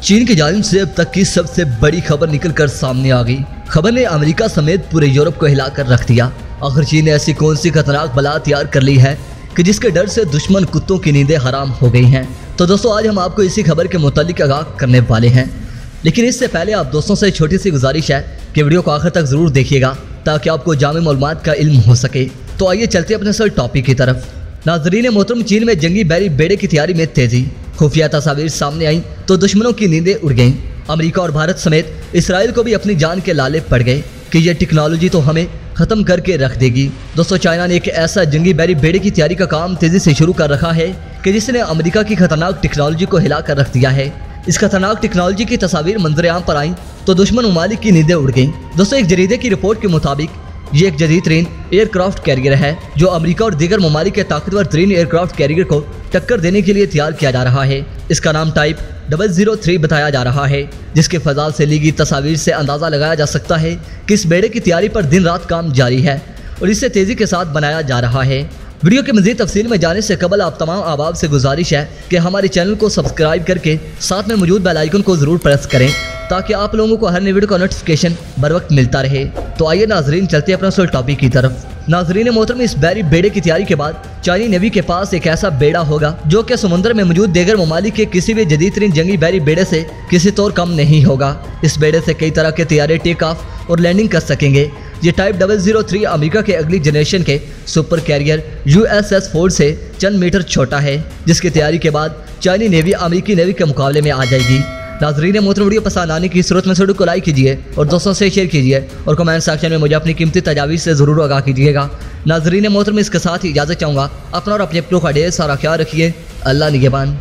चीन की जानिब से अब तक की सबसे बड़ी खबर निकल कर सामने आ गई। खबर ने अमेरिका समेत पूरे यूरोप को हिलाकर रख दिया। आखिर चीन ने ऐसी कौन सी खतरनाक बला तैयार कर ली है कि जिसके डर से दुश्मन कुत्तों की नींदें हराम हो गई हैं। तो दोस्तों आज हम आपको इसी खबर के मुतालिक आगाह करने वाले हैं, लेकिन इससे पहले आप दोस्तों से छोटी सी गुजारिश है कि वीडियो को आखिर तक ज़रूर देखिएगा ताकि आपको जामे मालूमात का इल्म हो सके। तो आइए चलते अपने असल टॉपिक की तरफ। नाज़रीन मोहतरम, चीन में जंगी बैरी बेड़े की तैयारी में तेज़ी। खुफिया तस्वीर सामने आई तो दुश्मनों की नींदें उड़ गईं। अमेरिका और भारत समेत इसराइल को भी अपनी जान के लाले पड़ गए कि यह टेक्नोलॉजी तो हमें ख़त्म करके रख देगी। दोस्तों चाइना ने एक ऐसा जंगी बैरी बेड़े की तैयारी का काम तेज़ी से शुरू कर रखा है कि जिसने अमेरिका की खतरनाक टेक्नोलॉजी को हिला कर रख दिया है। इस खतरनाक टेक्नोलॉजी की तस्वीर मंजर-ए-आम पर आई तो दुश्मन ममालिक की नींदें उड़ गईं। दोस्तों एक जरीदे की रिपोर्ट के मुताबिक ये एक जदीद तरीन एयरक्राफ्ट कैरियर है जो अमेरिका और दीगर ममालिक के ताकतवर तरीन एयरक्राफ्ट कैरियर को टक्कर देने के लिए तैयार किया जा रहा है। इसका नाम टाइप 003 बताया जा रहा है, जिसके फजाल से ली गई तस्वीर से अंदाज़ा लगाया जा सकता है कि इस बेड़े की तैयारी पर दिन रात काम जारी है और इसे तेज़ी के साथ बनाया जा रहा है। वीडियो के मज़ीद तफसील में जाने से कबल आप तमाम अहबाब से गुजारिश है कि हमारे चैनल को सब्सक्राइब करके साथ में मौजूद बेल आइकन को ज़रूर प्रेस करें ताकि आप लोगों को हर नई वीडियो का नोटिफिकेशन बर वक्त मिलता रहे। तो आइए नाजरीन चलते हैं अपना असल टॉपिक की तरफ। नाजरीन मोहतरम, इस बैरी बेड़े की तैयारी के बाद चाइनी नेवी के पास एक ऐसा बेड़ा होगा जो कि समुद्र में मौजूद दीगर ममालिक के किसी भी जदीद तरीन जंगी बैरी बेड़े से किसी तौर कम नहीं होगा। इस बेड़े से कई तरह के तैयारे टेक ऑफ और लैंडिंग कर सकेंगे। ये टाइप 003 अमेरिका के अगली जनरेशन के सुपर कैरियर USS फोर्ड से चंद मीटर छोटा है, जिसकी तैयारी के बाद चाइनी नेवी अमेरिकी नेवी के मुकाबले में आ जाएगी। नाज़रीन मोहतरम, वीडियो पसंद आने की सूरत में वीडियो को लाइक कीजिए और दोस्तों से शेयर कीजिए और कमेंट सेक्शन में मुझे अपनी कीमती तजावीज़ से ज़रूर आगाह कीजिएगा। नाज़रीन मोहतरम, इसके साथ ही इजाज़त चाहूँगा। अपना और अपने अपनों का ढेर सारा ख्याल रखिए। अल्लाह निगहबान।